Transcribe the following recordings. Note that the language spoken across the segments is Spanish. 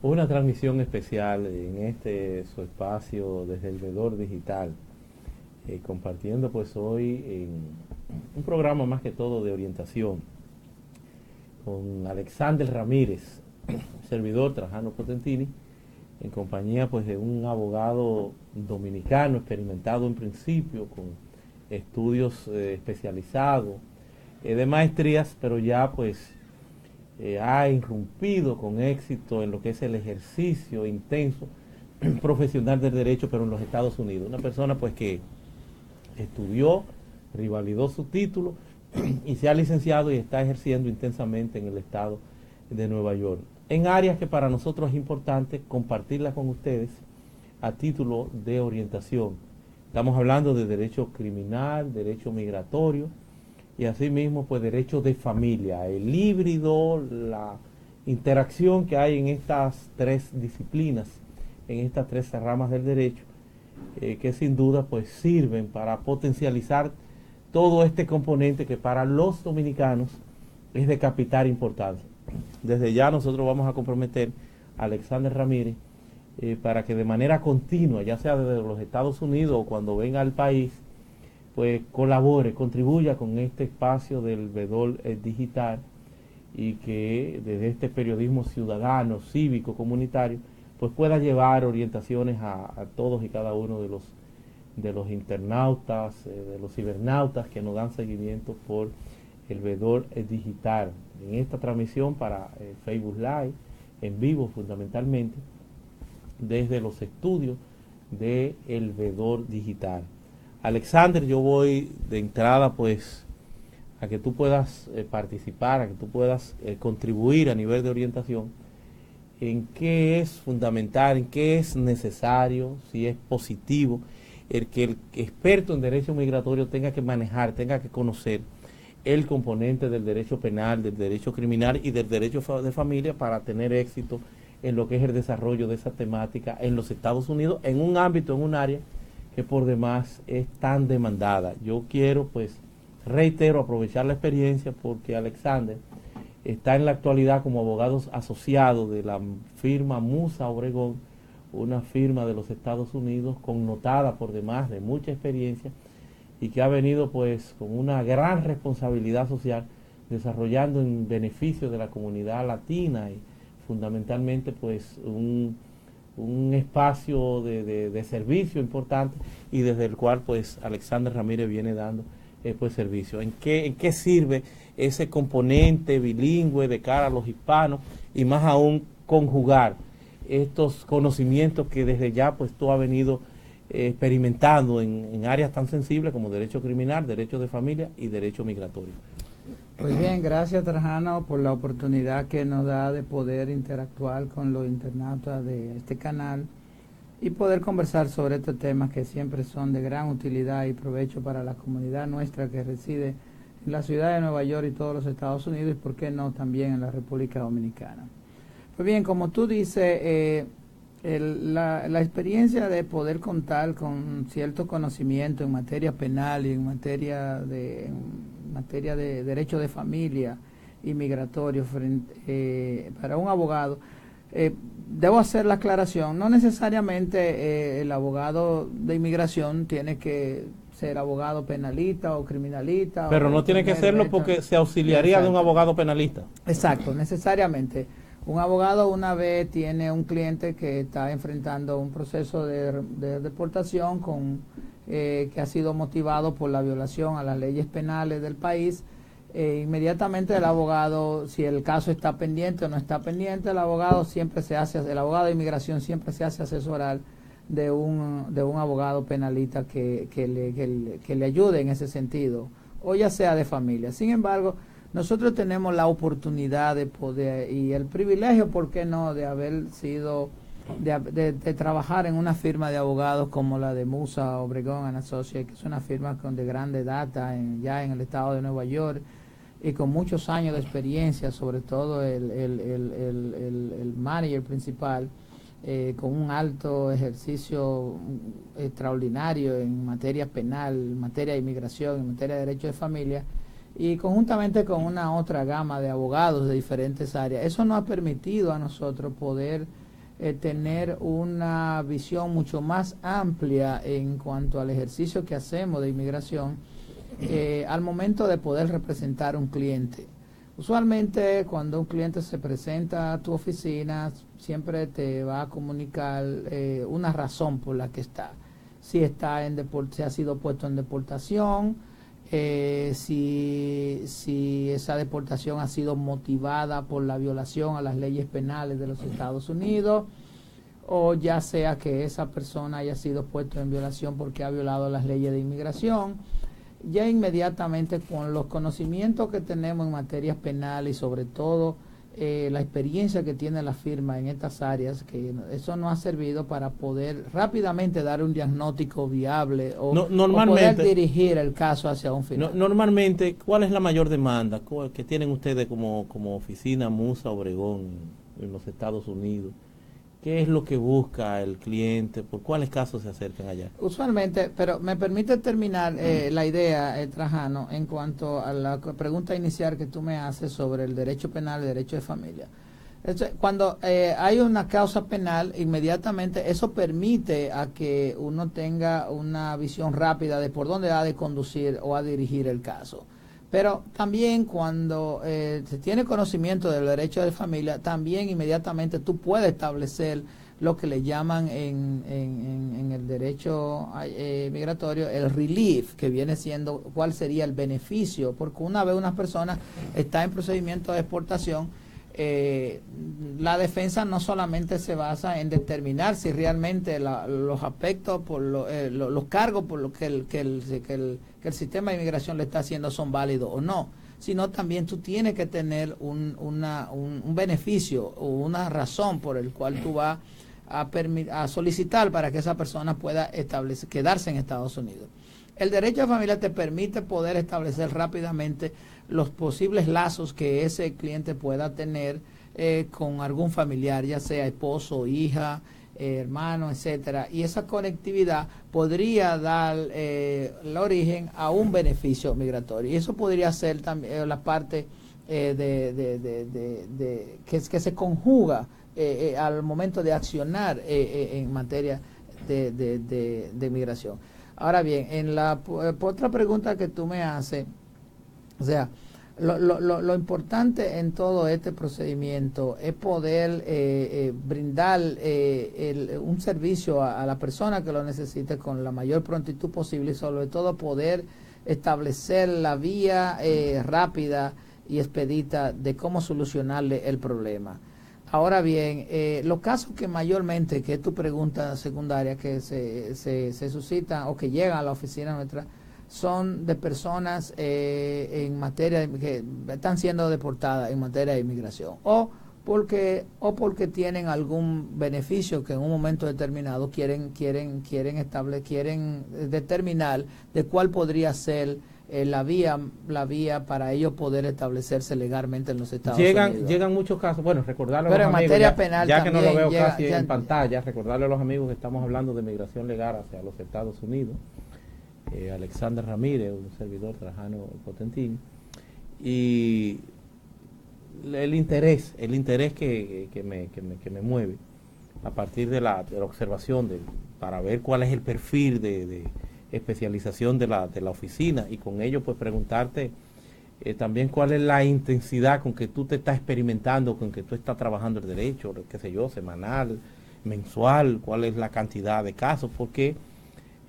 una transmisión especial en este su espacio desde el Vedor Digital, compartiendo pues hoy en un programa más que todo de orientación con Alexander Ramírez, servidor Trajano Potentini, en compañía pues de un abogado dominicano experimentado en principio, con estudios especializados, de maestrías, pero ya pues ha irrumpido con éxito en lo que es el ejercicio intenso profesional del derecho, pero en los Estados Unidos. Una persona pues que estudió, revalidó su título y se ha licenciado y está ejerciendo intensamente en el estado de Nueva York, en áreas que para nosotros es importante compartirlas con ustedes a título de orientación. Estamos hablando de derecho criminal, derecho migratorio y asimismo pues derecho de familia, el híbrido, la interacción que hay en estas tres disciplinas, en estas tres ramas del derecho, que sin duda pues sirven para potencializar todo este componente que para los dominicanos es de capital importancia. Desde ya nosotros vamos a comprometer a Alexander Ramírez para que de manera continua, ya sea desde los Estados Unidos o cuando venga al país, pues colabore, contribuya con este espacio del Vedor Digital, y que desde este periodismo ciudadano, cívico, comunitario, pues pueda llevar orientaciones a todos y cada uno de los internautas, de los cibernautas que nos dan seguimiento por el Vedor Digital, en esta transmisión para Facebook Live, en vivo fundamentalmente, desde los estudios de el Vedor Digital. Alexander, yo voy de entrada pues a que tú puedas participar, a que tú puedas contribuir a nivel de orientación en qué es fundamental, en qué es necesario, si es positivo, el que el experto en derecho migratorio tenga que manejar, tenga que conocer el componente del derecho penal, del derecho criminal y del derecho de familia para tener éxito en lo que es el desarrollo de esa temática en los Estados Unidos, en un ámbito, en un área que por demás es tan demandada. Yo quiero, pues, reitero, aprovechar la experiencia porque Alexander está en la actualidad como abogado asociado de la firma Musa Obregón, una firma de los Estados Unidos connotada por demás de mucha experiencia y que ha venido pues con una gran responsabilidad social desarrollando en beneficio de la comunidad latina y fundamentalmente pues un espacio de servicio importante y desde el cual pues Alexander Ramírez viene dando pues servicio. ¿En qué sirve ese componente bilingüe de cara a los hispanos y más aún conjugar estos conocimientos que desde ya pues tú has venido experimentando en áreas tan sensibles como derecho criminal, derecho de familia y derecho migratorio? Pues bien, gracias Trajano por la oportunidad que nos da de poder interactuar con los internautas de este canal y poder conversar sobre estos temas que siempre son de gran utilidad y provecho para la comunidad nuestra que reside en la ciudad de Nueva York y todos los Estados Unidos y por qué no también en la República Dominicana. Pues bien, como tú dices, la experiencia de poder contar con cierto conocimiento en materia penal y en materia de derecho de familia y migratorio para un abogado, debo hacer la aclaración, no necesariamente el abogado de inmigración tiene que ser abogado penalista o criminalista. Pero no tiene que serlo porque se auxiliaría de un abogado penalista. Exacto, necesariamente. Un abogado una vez tiene un cliente que está enfrentando un proceso de deportación que ha sido motivado por la violación a las leyes penales del país. Inmediatamente el abogado, si el caso está pendiente o no está pendiente, el abogado de inmigración siempre se hace asesorar de un abogado penalista que le ayude en ese sentido, o ya sea de familia. Sin embargo, nosotros tenemos la oportunidad de poder y el privilegio, ¿por qué no?, de haber sido, de trabajar en una firma de abogados como la de Musa Obregón and Associates, que es una firma de grande data ya en el estado de Nueva York y con muchos años de experiencia, sobre todo el manager principal, con un alto ejercicio extraordinario en materia penal, en materia de inmigración, en materia de derecho de familia, y conjuntamente con una otra gama de abogados de diferentes áreas. Eso nos ha permitido a nosotros poder tener una visión mucho más amplia en cuanto al ejercicio que hacemos de inmigración al momento de poder representar un cliente. Usualmente cuando un cliente se presenta a tu oficina, siempre te va a comunicar una razón por la que está. Si está si ha sido puesto en deportación, si esa deportación ha sido motivada por la violación a las leyes penales de los Estados Unidos, o ya sea que esa persona haya sido puesto en violación porque ha violado las leyes de inmigración. Ya inmediatamente con los conocimientos que tenemos en materias penales y sobre todo la experiencia que tiene la firma en estas áreas, que eso nos ha servido para poder rápidamente dar un diagnóstico viable o poder dirigir el caso hacia un final. Normalmente, ¿cuál es la mayor demanda que tienen ustedes como oficina Musa Obregón en los Estados Unidos? ¿Qué es lo que busca el cliente? ¿Por cuáles casos se acercan allá? Usualmente, pero me permite terminar la idea, Trajano, en cuanto a la pregunta inicial que tú me haces sobre el derecho penal y el derecho de familia. Cuando hay una causa penal, inmediatamente eso permite a que uno tenga una visión rápida de por dónde ha de conducir o a dirigir el caso. Pero también cuando se tiene conocimiento del derecho de familia, también inmediatamente tú puedes establecer lo que le llaman en el derecho migratorio el relief, que viene siendo cuál sería el beneficio, porque una vez una persona está en procedimiento de exportación, la defensa no solamente se basa en determinar si realmente los aspectos, por los cargos por lo que el sistema de inmigración le está haciendo son válidos o no, sino también tú tienes que tener un beneficio o una razón por el cual tú vas a solicitar para que esa persona pueda quedarse en Estados Unidos. El derecho de familia te permite poder establecer rápidamente los posibles lazos que ese cliente pueda tener con algún familiar, ya sea esposo, hija, hermano, etcétera, y esa conectividad podría dar el origen a un beneficio migratorio, y eso podría ser también la parte que se conjuga al momento de accionar en materia de migración. Ahora bien, en la otra pregunta que tú me haces, o sea, lo importante en todo este procedimiento es poder brindar un servicio a la persona que lo necesite con la mayor prontitud posible y sobre todo poder establecer la vía rápida y expedita de cómo solucionarle el problema. Ahora bien, los casos que mayormente, que es tu pregunta secundaria, que se suscitan o que llegan a la oficina nuestra, son de personas en materia que están siendo deportadas en materia de inmigración o porque tienen algún beneficio que en un momento determinado quieren determinar de cuál podría ser la vía para ellos poder establecerse legalmente en los Estados Unidos. Llegan muchos casos, bueno, recordarle a los amigos, materia penal ya que no lo veo llega, casi en pantalla, recordarle a los amigos que estamos hablando de migración legal hacia los Estados Unidos. Alexander Ramírez, un servidor, Trajano Potentín, y el interés que me mueve a partir de la observación para ver cuál es el perfil de especialización de la oficina, y con ello pues preguntarte también cuál es la intensidad con que tú te estás experimentando, con que tú estás trabajando el derecho, qué sé yo, semanal, mensual, cuál es la cantidad de casos, porque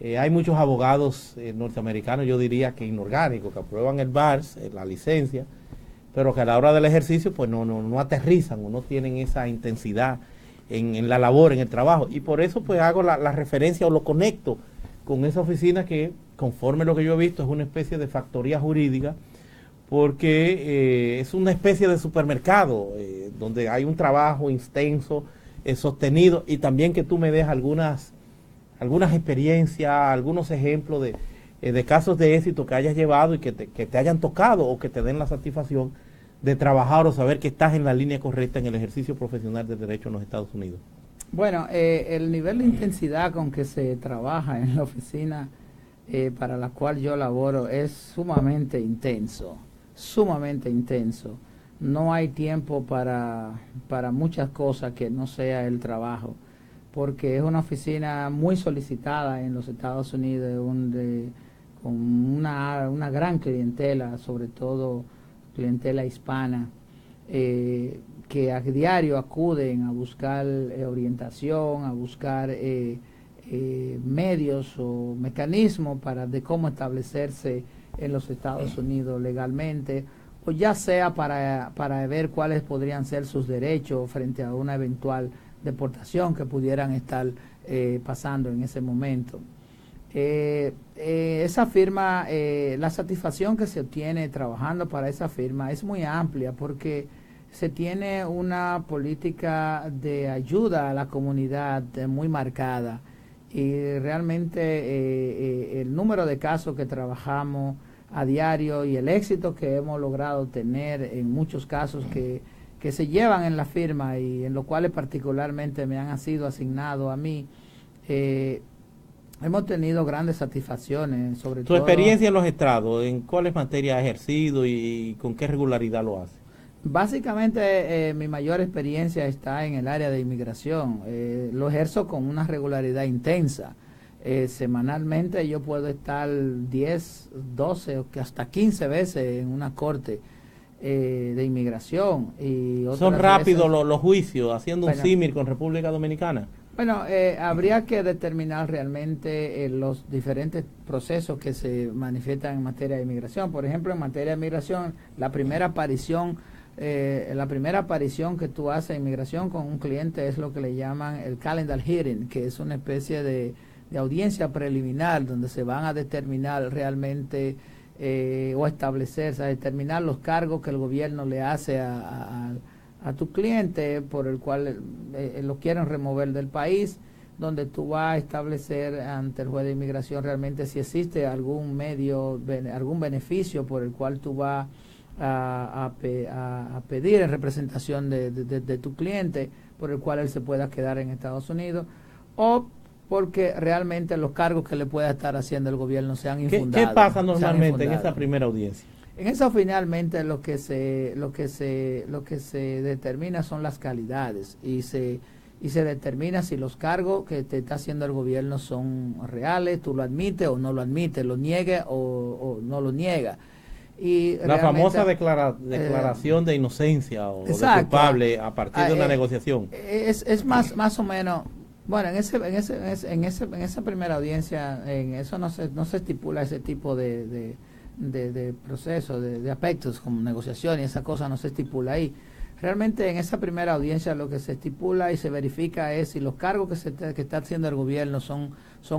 hay muchos abogados norteamericanos, yo diría que inorgánicos, que aprueban el BARS, la licencia, pero que a la hora del ejercicio pues no aterrizan o no tienen esa intensidad en la labor, en el trabajo, y por eso pues hago la referencia o lo conecto con esa oficina que, conforme lo que yo he visto, es una especie de factoría jurídica, porque es una especie de supermercado donde hay un trabajo extenso, sostenido, y también que tú me des algunas experiencias, algunos ejemplos de casos de éxito que hayas llevado y que te hayan tocado o que te den la satisfacción de trabajar o saber que estás en la línea correcta en el ejercicio profesional del derecho en los Estados Unidos. Bueno, el nivel de intensidad con que se trabaja en la oficina para la cual yo laboro es sumamente intenso. no hay tiempo para muchas cosas que no sea el trabajo, porque es una oficina muy solicitada en los Estados Unidos, donde con una gran clientela, sobre todo clientela hispana, que a diario acuden a buscar orientación, a buscar medios o mecanismos de cómo establecerse en los Estados Unidos legalmente, o ya sea para ver cuáles podrían ser sus derechos frente a una eventual deportación que pudieran estar pasando en ese momento. Esa firma, la satisfacción que se obtiene trabajando para esa firma es muy amplia, porque se tiene una política de ayuda a la comunidad muy marcada, y realmente el número de casos que trabajamos a diario y el éxito que hemos logrado tener en muchos casos que se llevan en la firma, y en los cuales particularmente me han sido asignados a mí, hemos tenido grandes satisfacciones, sobre Tu todo. experiencia en los estrados, ¿en cuáles materias has ejercido y con qué regularidad lo haces? Básicamente mi mayor experiencia está en el área de inmigración. Lo ejerzo con una regularidad intensa. Semanalmente yo puedo estar 10, 12 o hasta 15 veces en una corte de inmigración. Y ¿Son rápidos veces, los juicios, haciendo un bueno, símil con República Dominicana? Bueno, habría que determinar realmente los diferentes procesos que se manifiestan en materia de inmigración. Por ejemplo, en materia de inmigración, la primera aparición que tú haces en inmigración con un cliente es lo que le llaman el calendar hearing, que es una especie de audiencia preliminar donde se van a determinar realmente o establecerse, a determinar los cargos que el gobierno le hace a tu cliente, por el cual lo quieren remover del país, donde tú vas a establecer ante el juez de inmigración realmente si existe algún medio, algún beneficio por el cual tú vas a pedir en representación de tu cliente, por el cual él se pueda quedar en Estados Unidos, o porque realmente los cargos que le pueda estar haciendo el gobierno sean infundados. ¿Qué pasa normalmente en esa primera audiencia? En eso finalmente lo que se determina son las calidades, y se determina si los cargos que te está haciendo el gobierno son reales, tú lo admites o no lo admites, lo niega o no lo niega. Y la famosa declaración de inocencia o exacto, de culpable a partir de una negociación. Es más o menos. Bueno, en esa primera audiencia, en eso no se estipula ese tipo de proceso, de aspectos como negociación, y esa cosa no se estipula ahí. Realmente en esa primera audiencia lo que se estipula y se verifica es si los cargos que está haciendo el gobierno son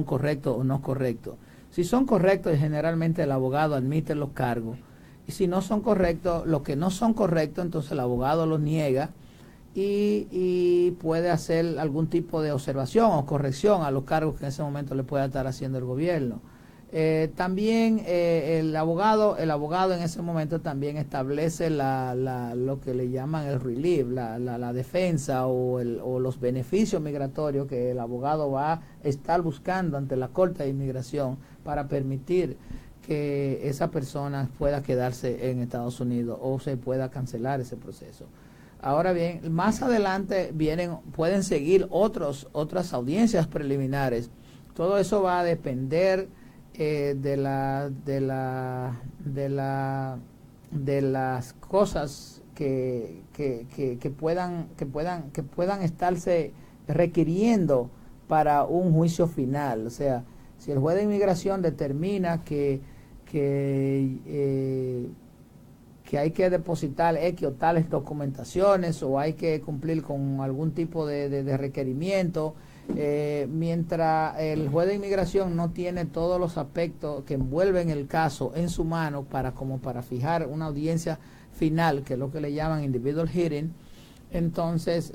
correctos o no correctos. Si son correctos, generalmente el abogado admite los cargos, y si no son correctos, los que no son correctos, entonces el abogado los niega y puede hacer algún tipo de observación o corrección a los cargos que en ese momento le pueda estar haciendo el gobierno. También el abogado en ese momento también establece lo que le llaman el relief, la defensa o los beneficios migratorios que el abogado va a estar buscando ante la Corte de Inmigración para permitir que esa persona pueda quedarse en Estados Unidos o se pueda cancelar ese proceso. Ahora bien, más adelante pueden seguir otras audiencias preliminares. Todo eso va a depender de las cosas que puedan estarse requiriendo para un juicio final. O sea, si el juez de inmigración determina que hay que depositar X o tales documentaciones, o hay que cumplir con algún tipo de requerimiento, mientras el juez de inmigración no tiene todos los aspectos que envuelven el caso en su mano para fijar una audiencia final, que es lo que le llaman individual hearing, entonces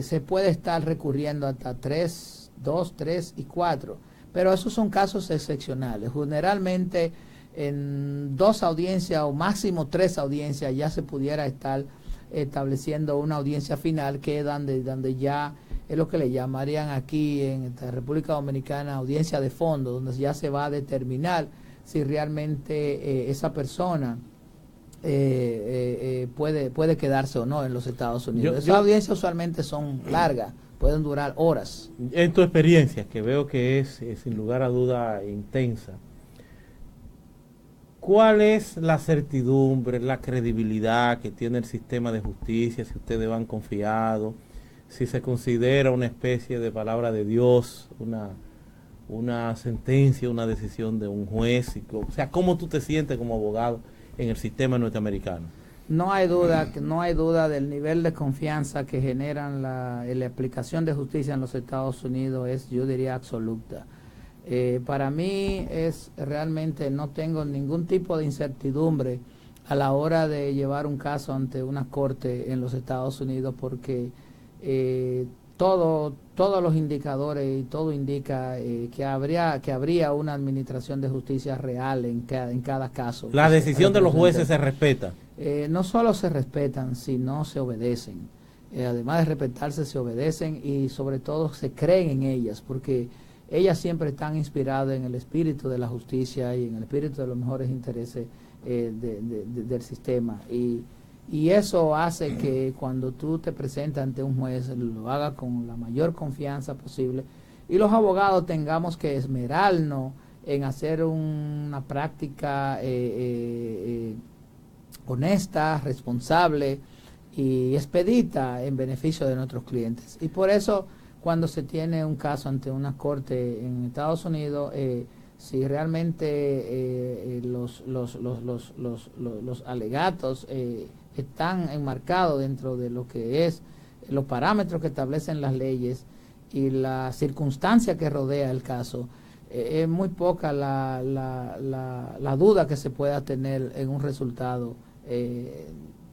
se puede estar recurriendo hasta 2, 3 y 4, pero esos son casos excepcionales. Generalmente en 2 audiencias o máximo 3 audiencias ya se pudiera estar estableciendo una audiencia final, que es donde ya es lo que le llamarían aquí en la República Dominicana audiencia de fondo, donde ya se va a determinar si realmente esa persona puede quedarse o no en los Estados Unidos. Esas audiencias usualmente son largas, pueden durar horas. En tu experiencia, que veo que es sin lugar a duda intensa, ¿cuál es la certidumbre, la credibilidad que tiene el sistema de justicia, si ustedes van confiados, si se considera una especie de palabra de Dios, una sentencia, una decisión de un juez? O sea, ¿cómo tú te sientes como abogado en el sistema norteamericano? No hay duda del nivel de confianza que generan la aplicación de justicia en los Estados Unidos, es, yo diría, absoluta. Para mí es realmente, no tengo ningún tipo de incertidumbre a la hora de llevar un caso ante una corte en los Estados Unidos, porque todos los indicadores y todo indica que habría una administración de justicia real en cada caso. La decisión de los jueces se respeta. No solo se respetan, sino se obedecen. Además de respetarse, se obedecen y sobre todo se creen en ellas, porque ellas siempre están inspiradas en el espíritu de la justicia y en el espíritu de los mejores intereses del sistema. Y eso hace que cuando tú te presentas ante un juez, lo hagas con la mayor confianza posible. Y los abogados tengamos que esmerarnos en hacer una práctica honesta, responsable y expedita en beneficio de nuestros clientes. Y por eso, cuando se tiene un caso ante una corte en Estados Unidos, si realmente los alegatos están enmarcados dentro de lo que es los parámetros que establecen las leyes y la circunstancia que rodea el caso, es muy poca la duda que se pueda tener en un resultado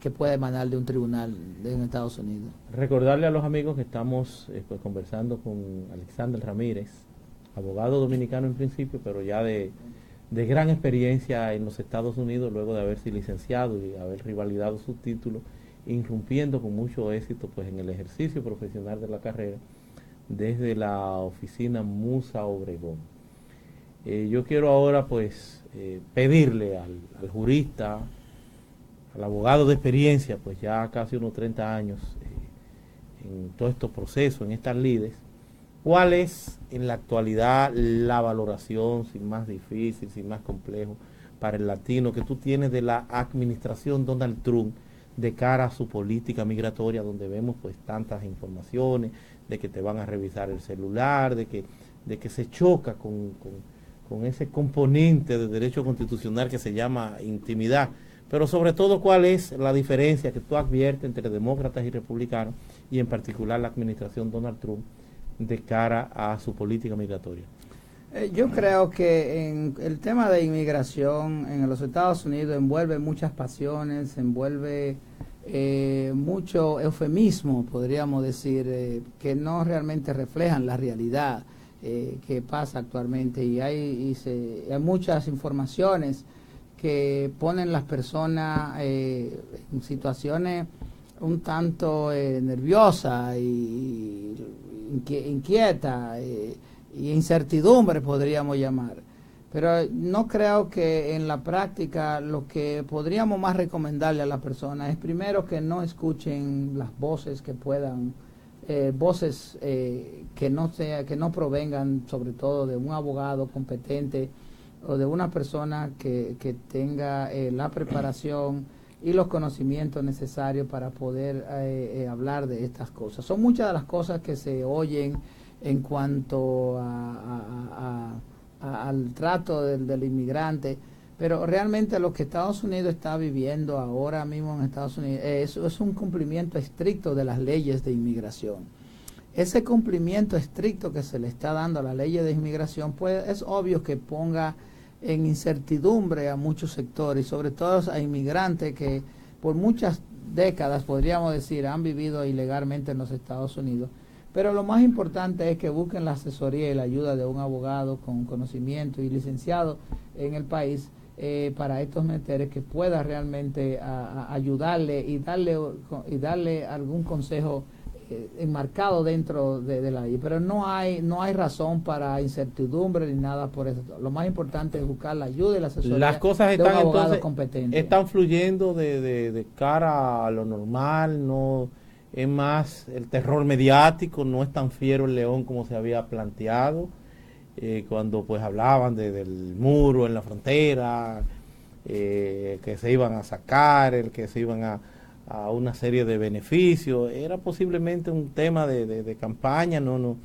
que pueda emanar de un tribunal en Estados Unidos. Recordarle a los amigos que estamos pues, conversando con Alexander Ramírez, abogado dominicano en principio, pero ya de gran experiencia en los Estados Unidos, luego de haberse licenciado y haber revalidado sus títulos, irrumpiendo con mucho éxito pues en el ejercicio profesional de la carrera desde la oficina Musa Obregón. Yo quiero ahora pues pedirle al jurista, al abogado de experiencia, pues ya casi unos 30 años en todos estos procesos, en estas lides, ¿cuál es en la actualidad la valoración, sin más difícil, sin más complejo, para el latino que tú tienes de la administración Donald Trump de cara a su política migratoria, donde vemos pues tantas informaciones de que te van a revisar el celular, de que se choca con ese componente de derecho constitucional que se llama intimidad? Pero sobre todo, ¿cuál es la diferencia que tú adviertes entre demócratas y republicanos, y en particular la administración Donald Trump, de cara a su política migratoria? Yo creo que en el tema de inmigración en los Estados Unidos envuelve muchas pasiones, envuelve mucho eufemismo, podríamos decir, que no realmente reflejan la realidad que pasa actualmente, y hay muchas informaciones que ponen las personas en situaciones un tanto nerviosas y inquieta y incertidumbre, podríamos llamar. Pero no creo que en la práctica lo que podríamos más recomendarle a las personas es primero que no escuchen las voces que puedan, voces que no provengan sobre todo de un abogado competente o de una persona que tenga la preparación y los conocimientos necesarios para poder hablar de estas cosas. Son muchas de las cosas que se oyen en cuanto al trato del inmigrante, pero realmente lo que Estados Unidos está viviendo ahora mismo en Estados Unidos es un cumplimiento estricto de las leyes de inmigración. Ese cumplimiento estricto que se le está dando a las leyes de inmigración, pues es obvio que ponga en incertidumbre a muchos sectores, sobre todo a inmigrantes que por muchas décadas, podríamos decir, han vivido ilegalmente en los Estados Unidos. Pero lo más importante es que busquen la asesoría y la ayuda de un abogado con conocimiento y licenciado en el país para estos menesteres, que pueda realmente ayudarle y darle algún consejo enmarcado dentro de la ley, pero no hay razón para incertidumbre ni nada por eso. Lo más importante es buscar la ayuda y la asesoría las cosas de están un abogado entonces competente. están fluyendo de cara a lo normal, no es más el terror mediático, no es tan fiero el león como se había planteado, cuando pues hablaban del muro en la frontera, que se iban a sacar, el que se iban a una serie de beneficios. Era posiblemente un tema de campaña, no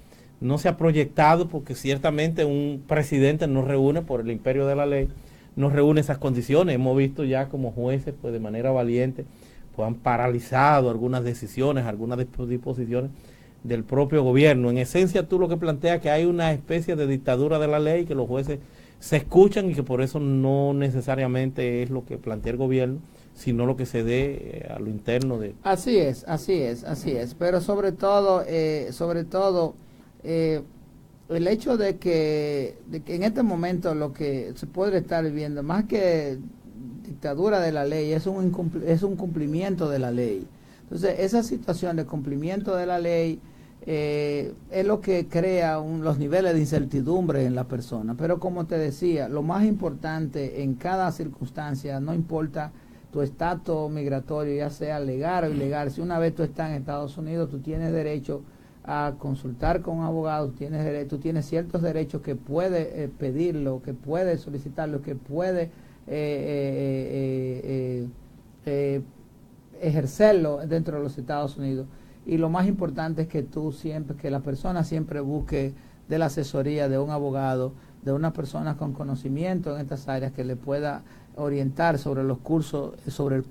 se ha proyectado porque ciertamente un presidente no reúne por el imperio de la ley, no reúne esas condiciones. Hemos visto ya como jueces pues de manera valiente pues han paralizado algunas decisiones, algunas disposiciones del propio gobierno. En esencia tú lo que planteas que hay una especie de dictadura de la ley, que los jueces se escuchan y que por eso no necesariamente es lo que plantea el gobierno, sino lo que se dé a lo interno de... Así es. Pero sobre todo, el hecho de que en este momento lo que se puede estar viviendo, más que dictadura de la ley, es un cumplimiento de la ley. Entonces, esa situación de cumplimiento de la ley es lo que crea los niveles de incertidumbre en la persona. Pero como te decía, lo más importante en cada circunstancia, no importa tu estatus migratorio, ya sea legal o ilegal, si una vez tú estás en Estados Unidos, tú tienes derecho a consultar con un abogado, tú tienes ciertos derechos que puedes pedirlo, que puedes solicitarlo, que puedes ejercerlo dentro de los Estados Unidos. Y lo más importante es que que la persona siempre busque de la asesoría de un abogado, de una persona con conocimiento en estas áreas que le pueda orientar sobre los cursos, sobre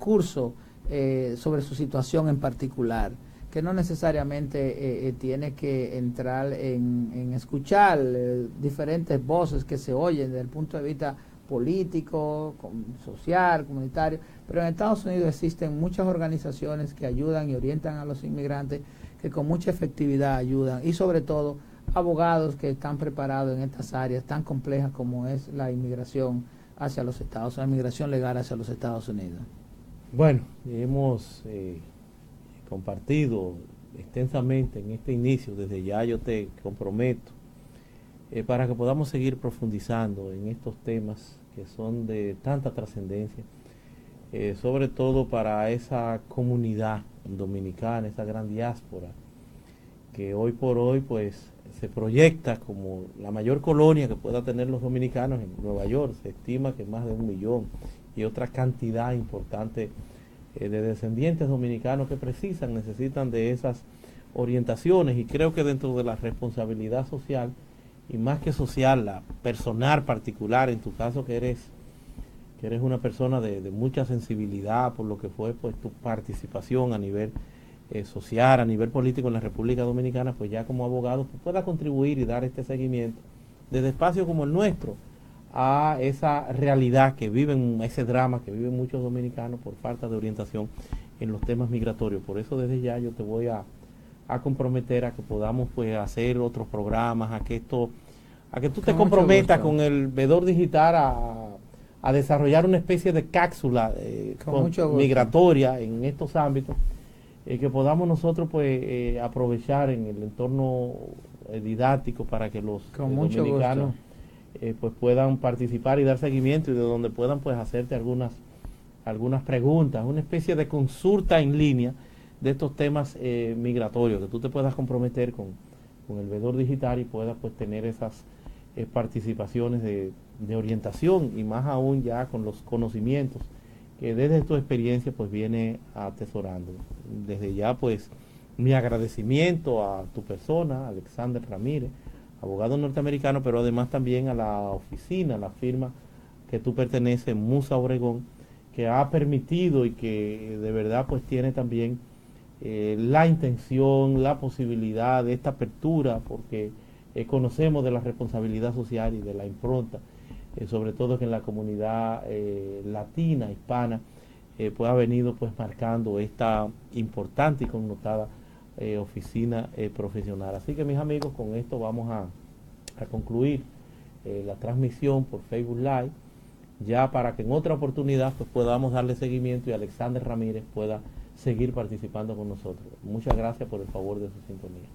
su situación en particular, que no necesariamente tiene que entrar en escuchar diferentes voces que se oyen desde el punto de vista político, social, comunitario, pero en Estados Unidos existen muchas organizaciones que ayudan y orientan a los inmigrantes, que con mucha efectividad ayudan, y sobre todo abogados que están preparados en estas áreas tan complejas como es la inmigración hacia los Estados Unidos, la inmigración legal hacia los Estados Unidos. Bueno, hemos compartido extensamente en este inicio, desde ya yo te comprometo, para que podamos seguir profundizando en estos temas que son de tanta trascendencia, sobre todo para esa comunidad dominicana, esa gran diáspora, que hoy por hoy pues se proyecta como la mayor colonia que pueda tener los dominicanos en Nueva York. Se estima que más de 1 millón y otra cantidad importante de descendientes dominicanos que necesitan de esas orientaciones, y creo que dentro de la responsabilidad social, y más que social, la personal particular, en tu caso que eres una persona de mucha sensibilidad por lo que fue pues tu participación a nivel social, a nivel político en la República Dominicana, pues ya como abogado pues pueda contribuir y dar este seguimiento desde espacios como el nuestro a esa realidad que viven, ese drama que viven muchos dominicanos por falta de orientación en los temas migratorios. Por eso desde ya yo te voy a comprometer a que podamos pues hacer otros programas, a que tú te comprometas con el Vedor Digital a desarrollar una especie de cápsula migratoria en estos ámbitos, que podamos nosotros pues aprovechar en el entorno didáctico para que los dominicanos pues puedan participar y dar seguimiento, y de donde puedan pues hacerte algunas preguntas, una especie de consulta en línea de estos temas migratorios, que tú te puedas comprometer con el Vedor Digital y puedas pues tener esas participaciones de orientación, y más aún ya con los conocimientos que desde tu experiencia pues viene atesorando. Desde ya pues mi agradecimiento a tu persona, Alexander Ramírez, abogado norteamericano, pero además también a la oficina, a la firma que tú perteneces, Musa Obregón, que ha permitido y que de verdad pues tiene también la intención, la posibilidad de esta apertura, porque conocemos de la responsabilidad social y de la impronta, sobre todo que en la comunidad latina, hispana, pues ha venido pues marcando esta importante y connotada oficina profesional. Así que mis amigos, con esto vamos a concluir la transmisión por Facebook Live, ya para que en otra oportunidad pues podamos darle seguimiento y Alexander Ramírez pueda seguir participando con nosotros. Muchas gracias por el favor de su sintonía.